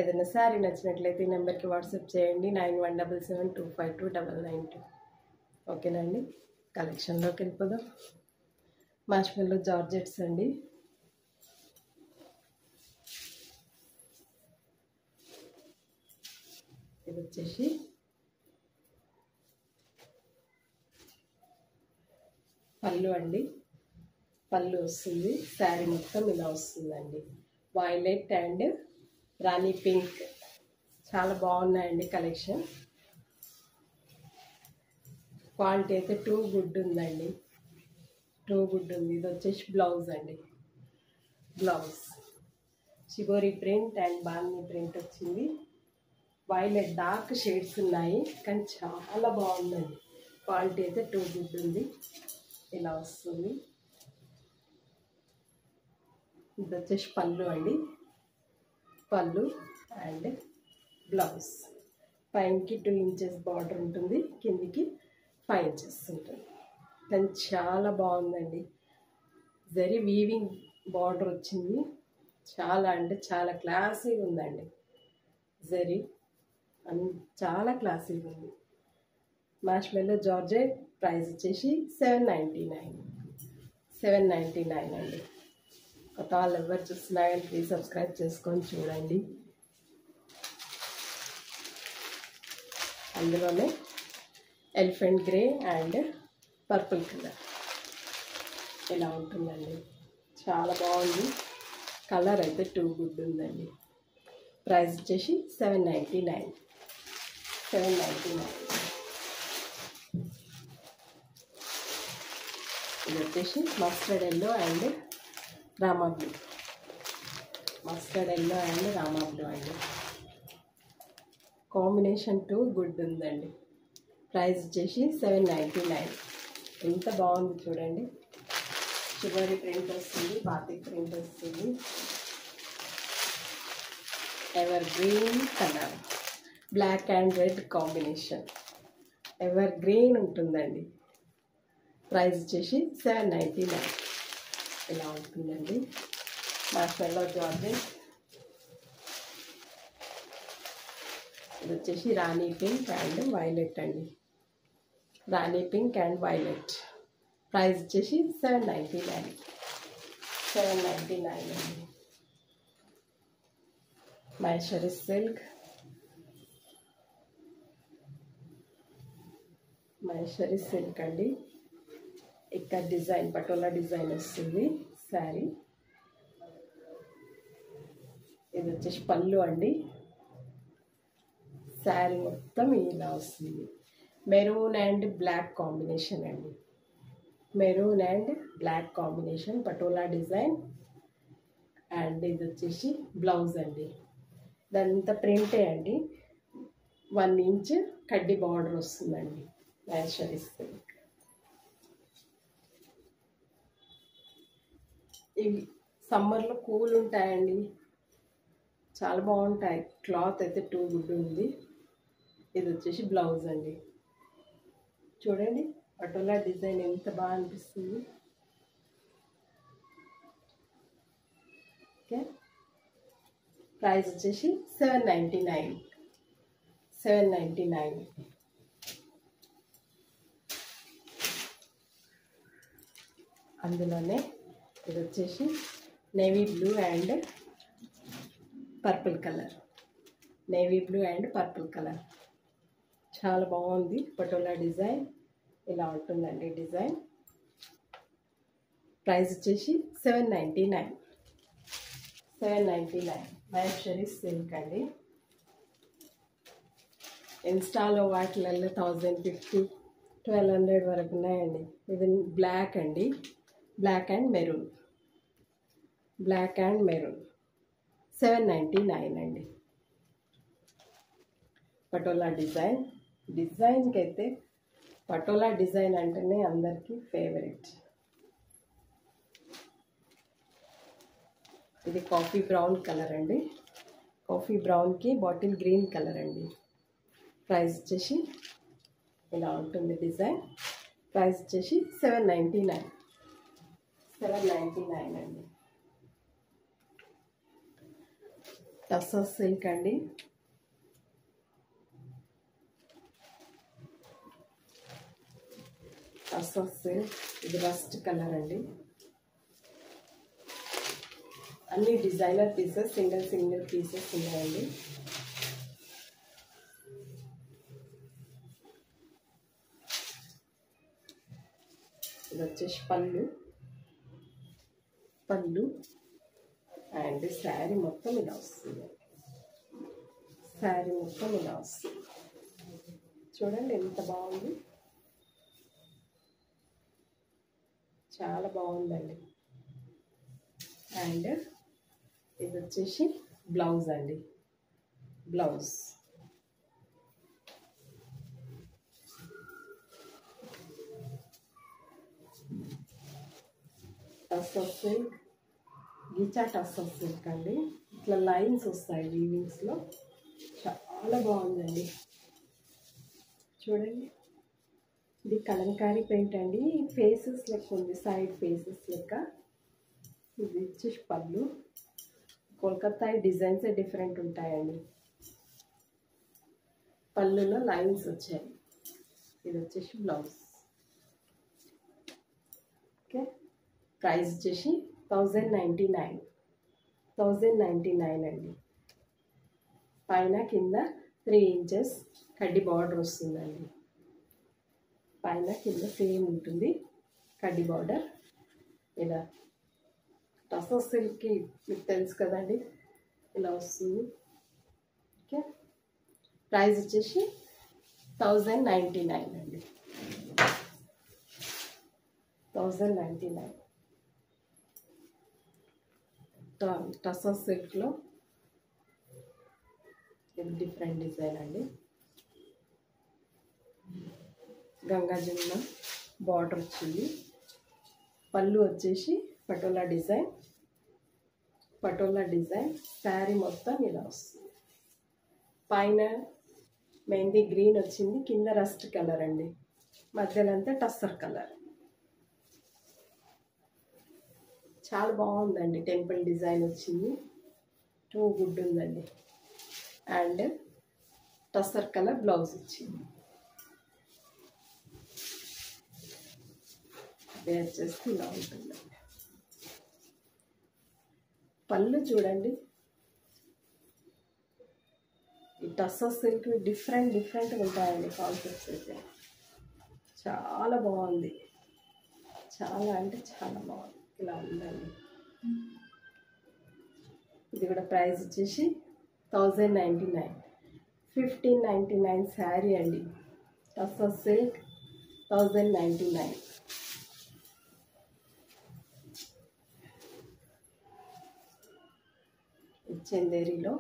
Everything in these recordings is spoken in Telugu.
ఏదైనా శారీ నచ్చినట్లయితే ఈ నెంబర్కి వాట్సాప్ చేయండి 9177252992. ఓకేనండి. కలెక్షన్లోకి వెళ్ళిపోదాం. మార్ష్మెల్లో జార్జెట్స్ అండి. ఇది వచ్చేసి పళ్ళు అండి. పళ్ళు వస్తుంది. శారీ మొత్తం ఇలా వస్తుందండి. వైలెట్ అండ్ రాణి పింక్ చాలా బాగున్నాయండి కలెక్షన్. క్వాలిటీ అయితే టూ గుడ్ ఉందండి. టూ గుడ్ ఉంది. ఇది వచ్చేసి బ్లౌజ్ అండి. బ్లౌజ్ షిబోరి ప్రింట్ అండ్ బాందీ ప్రింట్ వచ్చింది. వైలెట్ డార్క్ షేడ్స్ ఉన్నాయి కానీ చాలా బాగుందండి. క్వాలిటీ అయితే టూ గుడ్ ఉంది. ఇలా వస్తుంది. ఇది వచ్చేసి పళ్ళు అండి. పళ్ళు అండ్ బ్లౌజ్. పైనకి 2 ఇంచెస్ బార్డర్ ఉంటుంది, కిందికి 5 ఇంచెస్ ఉంటుంది. కానీ చాలా బాగుందండి. జరీ వీవింగ్ బార్డర్ వచ్చింది. చాలా అంటే చాలా క్లాసీగా ఉందండి. జరీ చాలా క్లాసీగా ఉంది. మార్ష్మెల్లో జార్జెట్ ప్రైస్ వచ్చేసి 799 అండి. కొత్త వాళ్ళు ఎవరు చూస్తున్నా కానీ ప్లీజ్ సబ్స్క్రైబ్ చేసుకొని చూడండి. అందులోనే elephant grey and purple colour ఇలా ఉంటుందండి. చాలా బాగుంది. కలర్ అయితే టూ గుడ్ ఉందండి. ప్రైస్ వచ్చేసి 799. ఇది వచ్చేసి mustard yellow and Rama blue. అండి. కాంబినేషన్ టూ గుడ్ ఉందండి. ప్రైస్ వచ్చేసి 799. ఎంత బాగుంది చూడండి. షిబోరి ప్రింట్ వస్తుంది, బాతిక్ ప్రింట్ వస్తుంది. Evergreen colour, black and red combination. Evergreen ఉంటుందండి. ప్రైస్ వచ్చేసి 799 ఇలా ఉంటుందండి. Marshmallow georgette. ఇది వచ్చేసి రాణి పింక్ అండ్ వైలెట్ అండి. Rani pink and violet. Price వచ్చేసి 799 అండి. మహేశ్వరి సిల్క్ అండి. ఇక్కడ డిజైన్ పటోలా డిజైన్ వస్తుంది శారీ. ఇది వచ్చేసి పళ్ళు అండి. శారీ మొత్తం ఇలా వస్తుంది. మెరూన్ అండ్ బ్లాక్ కాంబినేషన్ అండి. పటోలా డిజైన్. అండ్ ఇది వచ్చేసి బ్లౌజ్ అండి. ఇదంతా ప్రింటే అండి. 1 ఇంచ్ కడ్డీ బార్డర్ వస్తుందండి. మహేశ్వరి సిల్క్. ఇవి సమ్మర్లో కూల్ ఉంటాయండి. చాలా బాగుంటాయి. క్లాత్ అయితే టూ గుడ్ ఉంది. ఇది వచ్చేసి బ్లౌజ్ అండి. చూడండి పటోలా డిజైన్ ఎంత బాగా అనిపిస్తుంది. ఓకే. ప్రైస్ వచ్చేసి 799. అందులోనే ఇది వచ్చేసి navy blue and purple colour. చాలా బాగుంది. పటోలా డిజైన్ ఇలా ఉంటుందండి. డిజైన్. ప్రైస్ వచ్చేసి 799. మహేశ్వరి సిల్క్ అండి. ఇన్స్టాలో వాటిలలో 1050, 1200 వరకు ఉన్నాయండి. ఇది బ్లాక్ అండి. Black and maroon. 799 అండి. పటోలా డిజైన్కి అయితే పటోలా డిజైన్ అంటేనే అందరికీ ఫేవరెట్. ఇది కాఫీ బ్రౌన్ కలర్ అండి. కాఫీ బ్రౌన్కి బాటిల్ గ్రీన్ కలర్ అండి. ప్రైస్ వచ్చేసి ఇలా ఉంటుంది డిజైన్. ప్రైస్ వచ్చేసి 799 అండి. టస్సర్ సిల్క్ అండి. టస్సర్ సిల్క్, ఇది రస్ట్ కలర్ అండి. అన్ని డిజైనర్ పీసెస్, సింగిల్ పీసెస్ ఉన్నాయండి. ఇది వచ్చేసి పళ్ళు అండ్ శారీ మొత్తం ఇలా వస్తుంది. చూడండి ఎంత బాగుంది, చాలా బాగుందండి. అండ్ ఇది వచ్చేసి బ్లౌజ్ అండి. Blouse tussar silk, ghicha tussar silk అండి. ఇట్లా లైన్స్ వస్తాయి వీవింగ్స్లో, చాలా బాగుందండి. చూడండి, ఇది కలంకారీ పెయింట్ అండి. ఫేసెస్ లెక్క ఉంది, సైడ్ ఫేసెస్ లెక్క. ఇది వచ్చేసి పళ్ళు. కోల్కతా డిజైన్స్ డిఫరెంట్ ఉంటాయండి. పళ్ళులో లైన్స్ వచ్చాయి. ఇది వచ్చేసి బ్లౌజ్. ఓకే, ప్రైస్ వచ్చేసి 1099 అండి. పైన కింద 3 ఇంచెస్ కడ్డీ బార్డర్ వస్తుందండి. పైన కింద సేమ్ ఉంటుంది కడ్డీ బార్డర్. ఇలా టస్సర్ సిల్క్కి మీకు తెలుసు కదండి, ఇలా వస్తుంది. ఓకే, ప్రైస్ వచ్చేసి 1099 అండి. 1099. టస్సర్ సిల్క్లో ఇది డిఫరెంట్ డిజైన్ అండి. గంగా జమున బార్డర్ వచ్చింది. పళ్ళు వచ్చేసి పటోలా డిజైన్. శారీ మొత్తం ఇలా వస్తుంది. పైన మెహందీ గ్రీన్ వచ్చింది, కింద రస్ట్ కలర్ అండి, మధ్యలో అంతా టస్సర్ కలర్. చాలా బాగుందండి. టెంపుల్ డిజైన్ వచ్చింది, టూ గుడ్ ఉందండి. అండ్ టస్సర్ కలర్ బ్లౌజ్ వచ్చింది. వేర్ చేస్తే ఇలా ఉంటుందండి. పళ్ళు చూడండి, ఈ టస్సర్ సిల్క్ డిఫరెంట్ ఉంటాయండి. కాన్సెప్ట్స్ అయితే చాలా బాగుంది, చాలా అంటే చాలా బాగుంది. ఇలా ఉందండి. ఇది కూడా ప్రైస్ వచ్చేసి 1099. 1599 శారీ అండి. టస్సర్ సిల్క్ 1099. చందేరిలో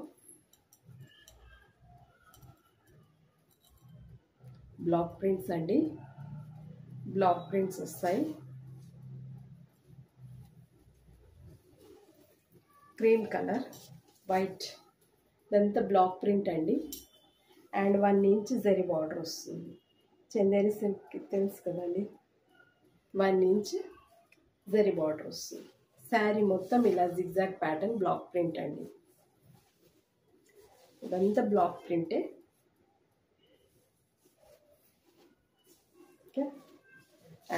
బ్లాక్ ప్రింట్స్ అండి. బ్లాక్ ప్రింట్స్ వస్తాయి. క్రీమ్ కలర్, వైట్, ఇదంతా బ్లాక్ ప్రింట్ అండి. అండ్ 1 ఇంచ్ జరీ బార్డర్ వస్తుంది. చందేరి సిల్క్ తెలుసు కదండి, 1 ఇంచ్ జరీ బార్డర్ వస్తుంది. శారీ మొత్తం ఇలా జిగ్జాగ్ ప్యాటర్న్ బ్లాక్ ప్రింట్ అండి. ఇదంతా బ్లాక్ ప్రింటే. Okay,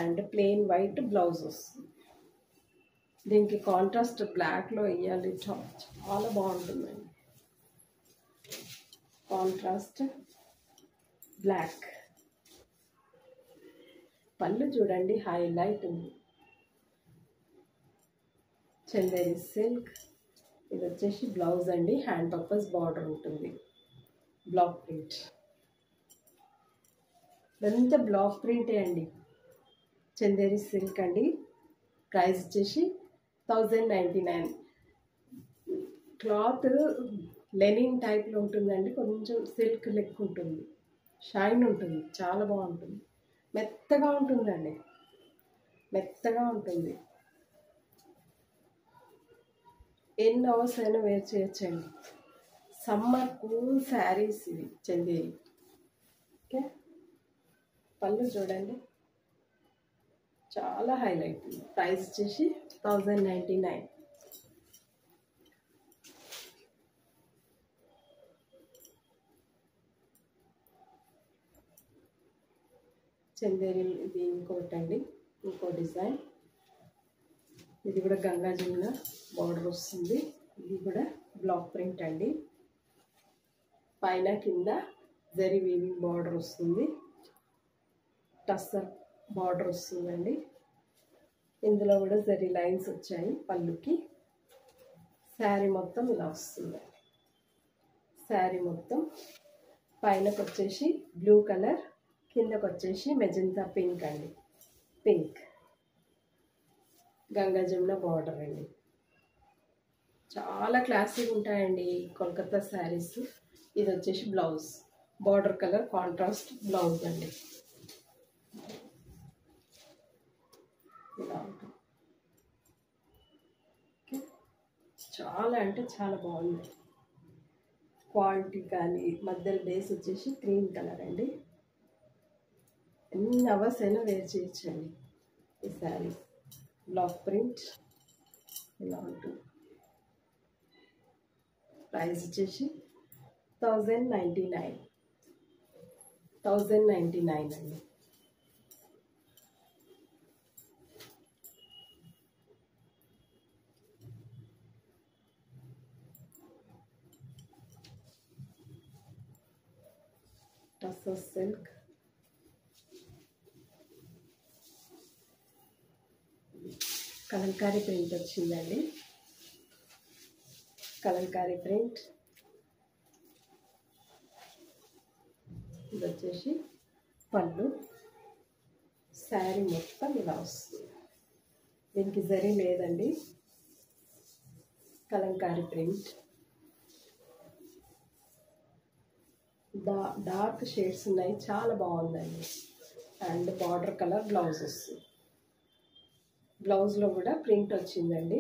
and plain white blouse వస్తుంది. దీనికి కాంట్రాస్ట్ బ్లాక్లో వేయాలి, చాలా బాగుంటుందండి. Contrast black. పళ్ళు చూడండి, హైలైట్ ఉంది. చందేరి సిల్క్. ఇది వచ్చేసి బ్లౌజ్ అండి. హ్యాండ్ పర్పస్ బార్డర్ ఉంటుంది, బ్లాక్ ప్రింట్. ఇదంతా బ్లాక్ ప్రింటే అండి. చందేరి సిల్క్ అండి. ప్రైస్ వచ్చేసి 1099. క్లాత్ లెనిన్ టైప్లో ఉంటుందండి. కొంచెం సిల్క్ లెక్క ఉంటుంది, షైన్ ఉంటుంది, చాలా బాగుంటుంది. మెత్తగా ఉంటుందండి, మెత్తగా ఉంటుంది. ఎన్ని అవర్స్ అయినా వేర్ చేయొచ్చండి. సమ్మర్ కూల్ శారీస్ ఇవి చందేరి. ఓకే, పళ్ళు చూడండి, చాలా హైలైట్. ప్రైస్ వచ్చేసి 1099. చందేరి ఇది ఇంకోటి అండి, ఇంకో డిజైన్. ఇది కూడా గంగా జమున బార్డర్ వస్తుంది. ఇది కూడా బ్లాక్ ప్రింట్ అండి. పైన కింద జరీ వీవింగ్ బార్డర్ వస్తుంది. టస్సర్ బార్డర్ వస్తుందండి. ఇందులో కూడా జరీ లైన్స్ వచ్చాయి పళ్ళుకి. శారీ మొత్తం ఇలా వస్తుందండి. శారీ మొత్తం పైనకు వచ్చేసి బ్లూ కలర్, కిందకు వచ్చేసి మెజంతా పింక్ అండి. పింక్ గంగా జమున బార్డర్ అండి. చాలా క్లాసిక్ ఉంటాయండి కోల్కతా శారీస్. ఇది వచ్చేసి blouse, border colour contrast blouse అండి. ఇలా ఉంటుంది. చాలా అంటే చాలా బాగుంది క్వాలిటీ. కానీ మధ్యలో బేస్ వచ్చేసి క్రీమ్ కలర్ అండి. ఎన్ని అవర్స్ అయినా వేర్ చేయొచ్చండి ఈ శారీ. బ్లాక్ ప్రింట్ ఇలా ఉంటుంది. ప్రైస్ వచ్చేసి 1099 అండి. టస్సర్ సిల్క్, కలంకారీ ప్రింట్ వచ్చిందండి. కలంకారీ ప్రింట్. ఇది వచ్చేసి పళ్ళు. శారీ మొత్తం ఇలా వస్తుంది. దీనికి జరీ లేదండి. కలంకారీ ప్రింట్. డార్క్ షేడ్స్ ఉన్నాయి, చాలా బాగుందండి. అండ్ బార్డర్ కలర్ బ్లౌజ్ వస్తుంది. బ్లౌజ్లో కూడా ప్రింట్ వచ్చిందండి.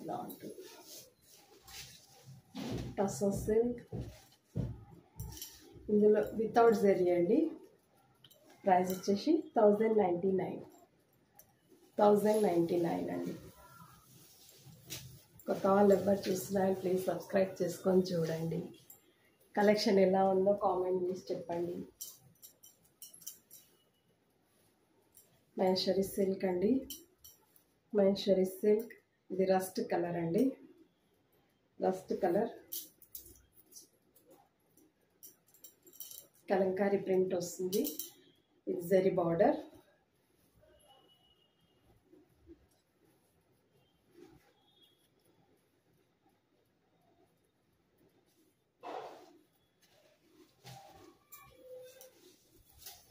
ఇలా ఉంటుంది. టస్సర్ సిల్క్. ఇందులో వితౌట్ జరీ అండి. ప్రైస్ వచ్చేసి 1099 అండి. కొత్త వాళ్ళు ఎవరు చూసినా ప్లీజ్ సబ్స్క్రైబ్ చేసుకొని చూడండి. కలెక్షన్ ఎలా ఉందో కామెంట్ చేసి చెప్పండి. మహేశ్వరి సిల్క్ అండి. మహేశ్వరి సిల్క్. ఇది రస్ట్ కలర్ అండి. Rust colour. కలంకారీ ప్రింట్ వస్తుంది. ఇది జరీ బార్డర్.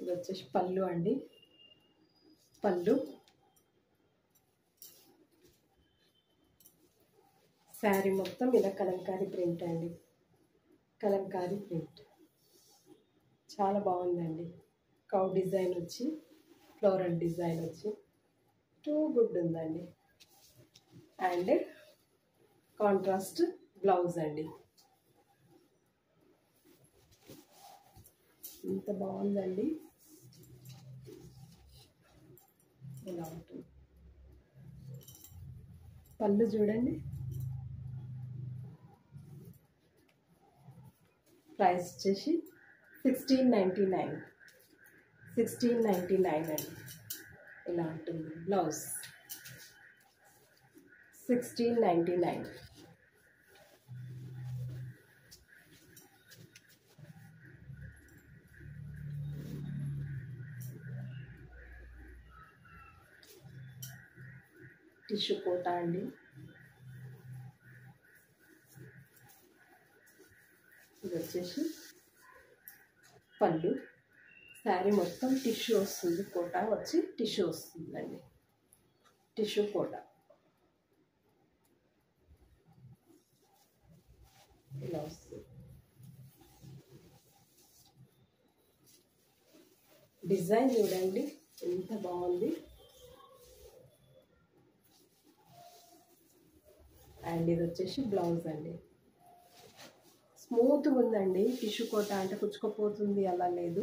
ఇది వచ్చేసి పళ్ళు అండి. పళ్ళు. శారీ మొత్తం ఇలా కలంకారీ ప్రింట్ అండి. కలంకారీ ప్రింట్ చాలా బాగుందండి. కౌ డిజైన్ వచ్చి, ఫ్లోరల్ డిజైన్ వచ్చి టూ గుడ్ ఉందండి. అండ్ కాంట్రాస్ట్ బ్లౌజ్ అండి. ఇంత బాగుందండి. ఇలా ఉంటుంది. పళ్ళు చూడండి. ప్రైస్ వచ్చేసి 1699 అండి. ఇలా ఉంటుంది. బ్లౌజ్ 1699. టిష్యూ కోట అండి. ఇది వచ్చేసి పళ్ళు. శారీ మొత్తం టిష్యూ వస్తుంది. కోట వచ్చి టిష్యూ వస్తుందండి. టిష్యూ కోట ఇలా వస్తుంది. డిజైన్ చూడండి ఎంత బాగుంది. అండ్ ఇది వచ్చేసి బ్లౌజ్ అండి. స్మూత్గా ఉందండి. టిష్యూ కోట అంటే కుచ్చుకుపోతుంది అలా లేదు,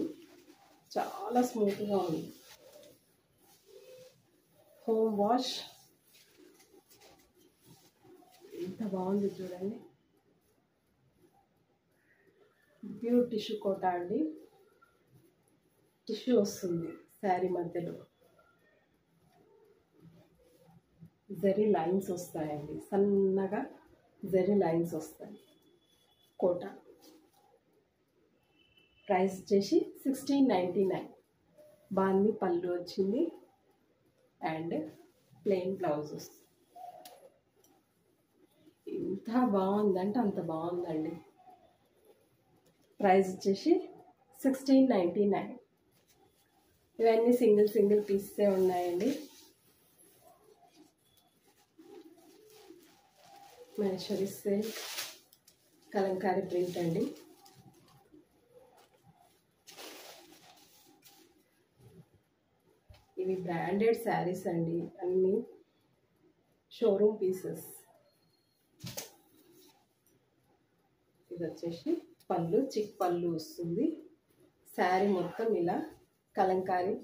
చాలా స్మూత్గా ఉంది. Home wash. ఎంత బాగుంది చూడండి. ప్యూర్ టిష్యూ కోట అండి. టిష్యూ వస్తుంది శారీ మధ్యలో, జరీ లైన్స్ వస్తాయండి, సన్నగా జరీ లైన్స్ వస్తాయి. కోట ప్రైస్ వచ్చేసి 1699. బాంది పళ్ళు వచ్చింది అండ్ ప్లెయిన్ బ్లౌజ్ వస్తుంది. ఎంత బాగుందంటే అంత బాగుందండి. ప్రైస్ వచ్చేసి 1699. ఇవన్నీ సింగిల్ పీసే ఉన్నాయండి. మహేశ్వరి సిల్క్ కలంకారీ ప్రింట్ అండి. ఇవి బ్రాండెడ్ శారీస్ అండి, అన్నీ షోరూమ్ పీసెస్. ఇది వచ్చేసి పళ్ళు, చిక్ పళ్ళు వస్తుంది. శారీ మొత్తం ఇలా kalamkari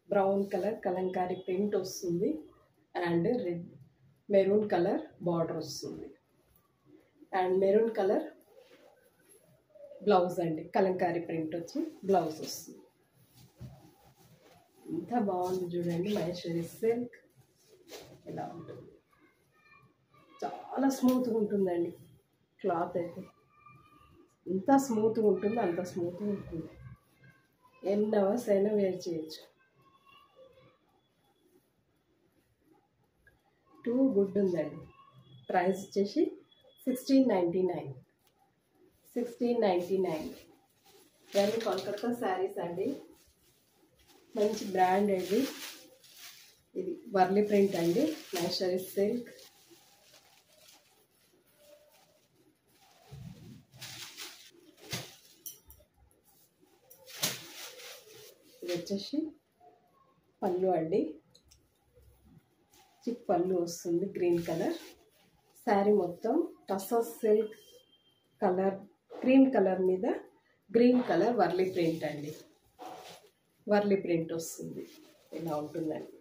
brown colour kalamkari print వస్తుంది and red maroon colour border వస్తుంది అండ్ మెరూన్ కలర్ బ్లౌజ్ అండి. కలంకారీ ప్రింట్ వచ్చి బ్లౌజ్ వస్తుంది. ఎంత బాగుంది చూడండి. మహేశ్వరి సిల్క్ ఇలా ఉంటుంది. చాలా స్మూత్గా ఉంటుందండి క్లాత్ అయితే. ఎంత స్మూత్గా ఉంటుందో అంత స్మూత్గా ఉంటుంది. ఎన్ని అవర్స్ అయినా వేర్ చేయొచ్చు. టూ గుడ్ ఉందండి. ప్రైస్ వచ్చేసి 1699. 1699. ఇవన్నీ కోల్కతా శారీస్ అండి. మంచి బ్రాండ్ అండి. ఇది వర్లీ ప్రింట్ అండి, మహేశ్వరి సిల్క్. ఇది వచ్చేసి పళ్ళు అండి, చిక్ పళ్ళు వస్తుంది గ్రీన్ కలర్. శారీ మొత్తం tussar silk colour, cream colour మీద గ్రీన్ కలర్ వర్లీ ప్రింట్ అండి. వర్లీ ప్రింట్ వస్తుంది. ఇలా ఉంటుందండి.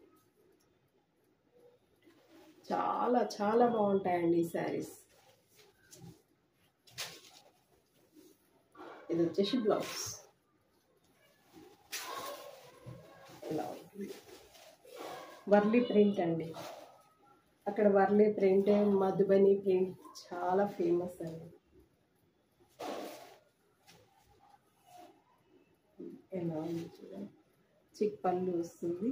చాలా చాలా బాగుంటాయండి ఈ శారీస్. ఇది వచ్చేసి బ్లౌజ్ ఇలా ఉంటుంది. వర్లీ ప్రింట్ అండి. అక్కడ వర్లీ ప్రింట్, మధుబని ప్రింట్ చాలా ఫేమస్ అండి. ఎలా ఉంది చూడండి. చిక్ పళ్ళు వస్తుంది.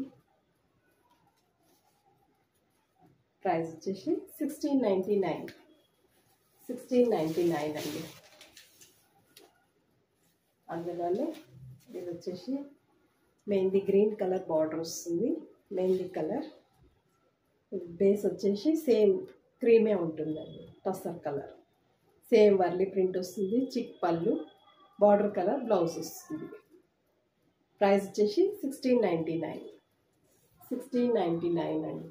ప్రైస్ వచ్చేసి 1699. 1699 అండి. అందులోనే ఇది వచ్చేసి మెహందీ గ్రీన్ కలర్ బార్డర్ వస్తుంది. మెహందీ కలర్ బేస్ వచ్చేసి సేమ్ క్రీమే ఉంటుందండి. Tussar colour same Warli print వస్తుంది. చిక్ పళ్ళు, బార్డర్ కలర్ బ్లౌజ్ వస్తుంది. ప్రైస్ వచ్చేసి 1699. 1699 అండి.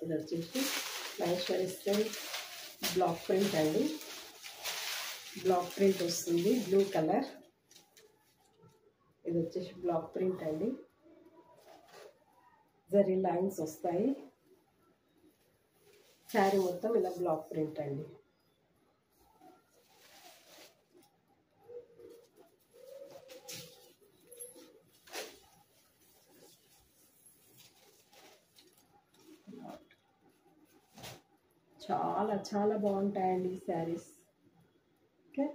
ఇది వచ్చేసి మహేశ్వరి సిల్క్ బ్లాక్ ప్రింట్ అండి. బ్లాక్ ప్రింట్ వస్తుంది బ్లూ కలర్. ఇది వచ్చేసి బ్లాక్ ప్రింట్ అండి. జరీ లైన్స్ వస్తాయి. శారీ మొత్తం ఇలా బ్లాక్ ప్రింట్ అండి. చాలా చాలా బాగుంటాయండి ఈ శారీస్. ఓకే,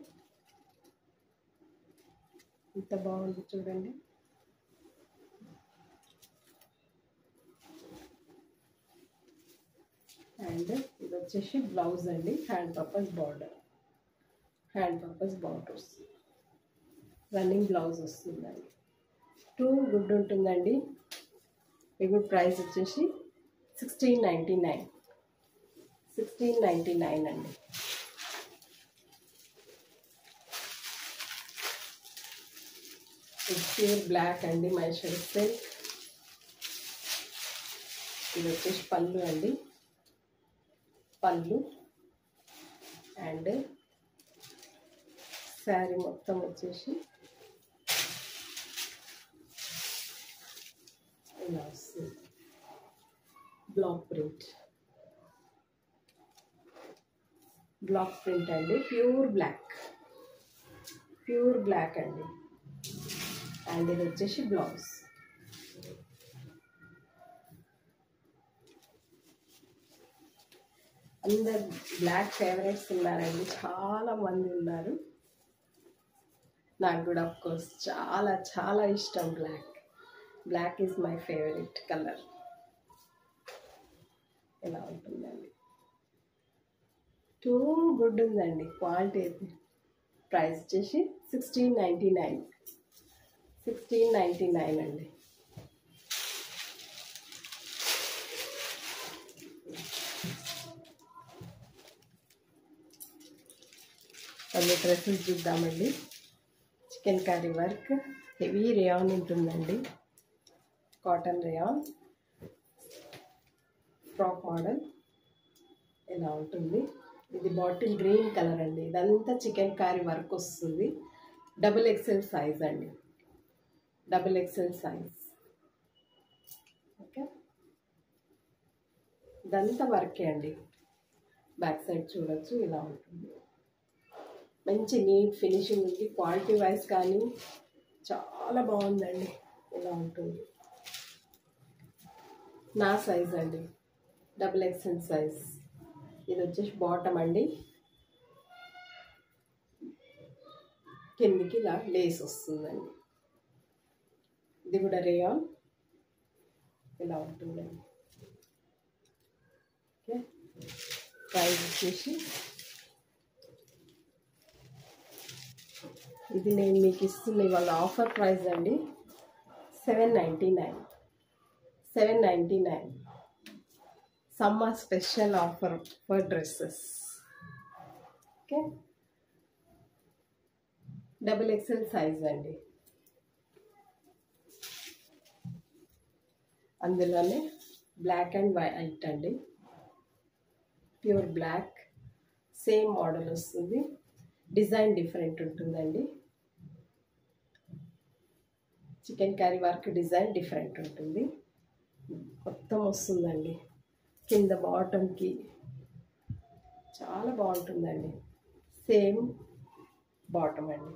ఇంత బాగుంది చూడండి. అండ్ ఇది వచ్చేసి బ్లౌజ్ అండి. Hand purpose border, hand purpose border వస్తుంది. రన్నింగ్ బ్లౌజ్ వస్తుందండి. టూ గుడ్ ఉంటుందండి. ఈ గుడ్ ప్రైస్ వచ్చేసి 1699. 1699 అండి. ఇది ప్యూర్ బ్లాక్ అండి, మహేశ్వరి సిల్క్. ఇది వచ్చేసి పళ్ళు అండి. పళ్ళు అండ్ శారీ మొత్తం వచ్చేసి ఇలా వస్తుంది. బ్లాక్ ప్రింట్ అండి, ప్యూర్ బ్లాక్ అండి. అండ్ ఇది వచ్చేసి బ్లౌజ్. అందరు బ్లాక్ ఫేవరెట్స్ ఉన్నారండి, చాలా మంది ఉన్నారు. నాకు కూడా అఫ్కోర్స్ చాలా ఇష్టం black is my favourite colour. ఇలా ఉంటుందండి, టూ గుడ్ ఉందండి క్వాలిటీ అయితే. ప్రైస్ వచ్చేసి 1699 అండి. కొన్ని డ్రెస్సెస్ చూద్దామండి. Chikankari work, heavy rayon ఉంటుందండి, కాటన్ రేయాన్, ఫ్రాక్ మోడల్ ఇలా ఉంటుంది. ఇది బాటిల్ గ్రీన్ కలర్ అండి. ఇదంతా చికెన్ కర్రీ వర్క్ వస్తుంది. XXL సైజ్ అండి, XXL సైజ్. ఓకే, ఇదంతా వర్కే అండి. బ్యాక్ సైడ్ చూడొచ్చు, ఇలా ఉంటుంది. మంచి నీట్ ఫినిషింగ్ ఉంది. క్వాలిటీ వైజ్ కానీ చాలా బాగుందండి. ఇలా ఉంటుంది. నా సైజ్ అండి, XXL సైజ్. ఇది వచ్చేసి బాటమ్ అండి, కిందికి ఇలా లేస్ వస్తుందండి. ఇది కూడా రేయాన్, ఇలా ఉంటుందండి. ఓకే, ప్రైస్ వచ్చేసి ఇది నేను మీకు ఇస్తున్న ఇవాళ ఆఫర్ ప్రైస్ అండి, 799. Summer special offer for dresses. Okay, XXL size అండి. అందులోనే బ్లాక్ అండ్ వైట్ అండి, ప్యూర్ బ్లాక్. సేమ్ మోడల్ వస్తుంది, డిజైన్ డిఫరెంట్ ఉంటుందండి. Chicken curry work design different ఉంటుంది. మొత్తం వస్తుందండి కింద బాటమ్కి, చాలా బాగుంటుందండి. సేమ్ బాటమ్ అండి,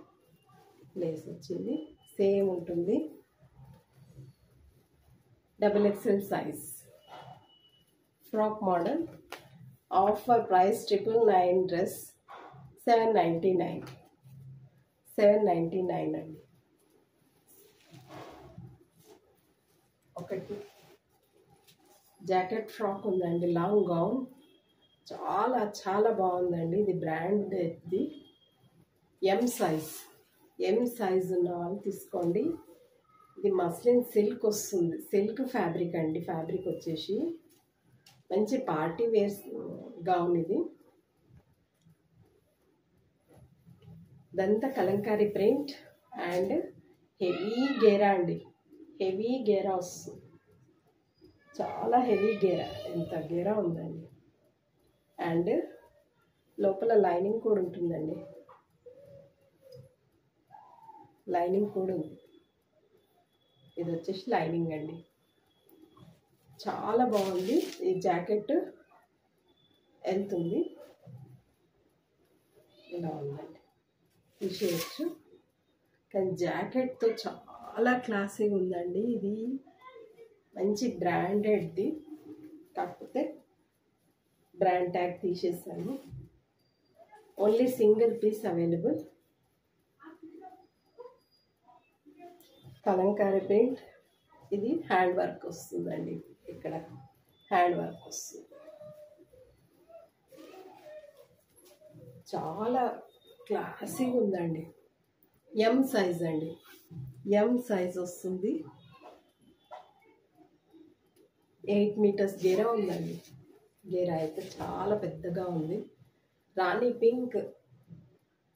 లేస్ వచ్చింది, సేమ్ ఉంటుంది. XXL size, frock model. Offer price 999 dress 799 అండి. ఒకటి జాకెట్ ఫ్రాక్ ఉందండి, లాంగ్ గౌన్, చాలా బాగుందండి. ఇది బ్రాండ్, ఇది ఎం సైజ్ ఉన్న వాళ్ళు తీసుకోండి. ఇది మస్లిన్ సిల్క్ వస్తుంది, సిల్క్ ఫ్యాబ్రిక్ అండి. ఫ్యాబ్రిక్ వచ్చేసి మంచి పార్టీ వేర్ గౌన్. ఇది ఇదంతా కలంకారీ ప్రింట్ అండ్ హెవీ గేరా అండి, హెవీ గేరా వస్తుంది, చాలా హెవీ గేరా. ఎంత గేరా ఉందండి. అండ్ లోపల లైనింగ్ కూడా ఉంటుందండి, లైనింగ్ కూడా ఉంది. ఇది వచ్చేసి లైనింగ్ అండి, చాలా బాగుంది. ఈ జాకెట్ వెళ్తుంది, ఇలా ఉందండి, తీసేయచ్చు. కానీ జాకెట్తో చాలా క్లాసీగా ఉందండి. ఇది మంచి బ్రాండెడ్ది, కాకపోతే బ్రాండ్ ట్యాగ్ తీసేసాను. Only single piece available. Kalamkari print. ఇది హ్యాండ్ వర్క్ వస్తుందండి, ఇక్కడ హ్యాండ్ వర్క్ వస్తుంది. చాలా క్లాసీగా ఉందండి. ఎం సైజ్ అండి, ఎం సైజ్ వస్తుంది. 8 మీటర్స్ గేరా ఉందండి. గేరా అయితే చాలా పెద్దగా ఉంది. రాణి పింక్,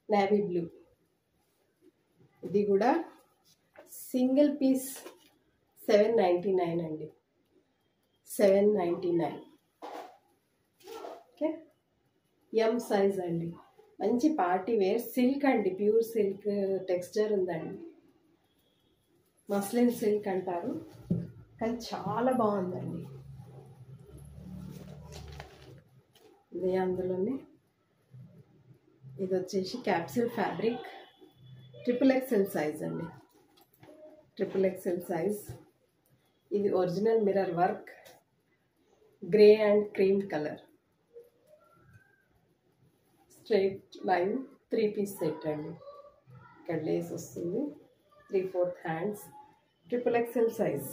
నేవీ బ్లూ. ఇది కూడా సింగిల్ పీస్ 799 అండి, 799. ఓకే, ఎం సైజ్ అండి. మంచి పార్టీ వేర్ సిల్క్ అండి, ప్యూర్ సిల్క్ టెక్స్చర్ ఉందండి. మస్లిన్ సిల్క్ అంటారు, కానీ చాలా బాగుందండి. ఇది అందులోనే ఇది వచ్చేసి క్యాప్సూల్ ఫ్యాబ్రిక్ XXL సైజ్ అండి. XXL size. ఇది original mirror work, grey and cream colour, straight line 3 piece set అండి. ఇక్కడ లేస్ వస్తుంది, 3/4 హ్యాండ్స్, XXL సైజ్.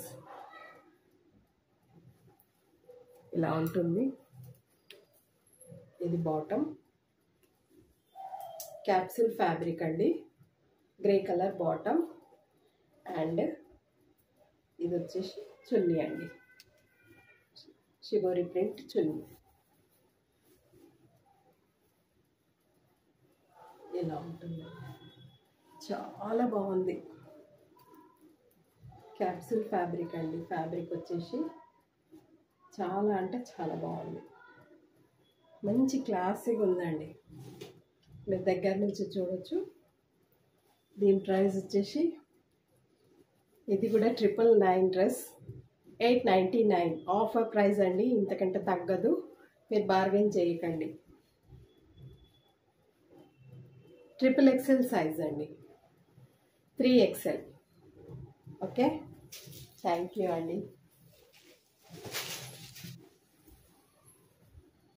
ఇలా ఉంటుంది. ఇది బాటమ్, క్యాప్సూల్ ఫ్యాబ్రిక్ అండి, గ్రే కలర్ బాటమ్. అండ్ ఇది వచ్చేసి చున్నీ అండి, షిబోరి ప్రింట్ చున్నీ. ఇలా ఉంటుంది, చాలా బాగుంది. క్యాప్సూల్ ఫ్యాబ్రిక్ అండి. ఫ్యాబ్రిక్ వచ్చేసి చాలా అంటే చాలా బాగుంది, మంచి క్లాసీగా ఉందండి. మీరు దగ్గర నుంచి చూడొచ్చు. దీని ప్రైస్ వచ్చేసి ఇది కూడా 999 డ్రెస్ 899 ఆఫర్ ప్రైస్ అండి. ఇంతకంటే తగ్గదు, మీరు బార్గెన్ చేయకండి. XXL సైజ్ అండి, 3XL. ఓకే, థ్యాంక్ యూ అండి.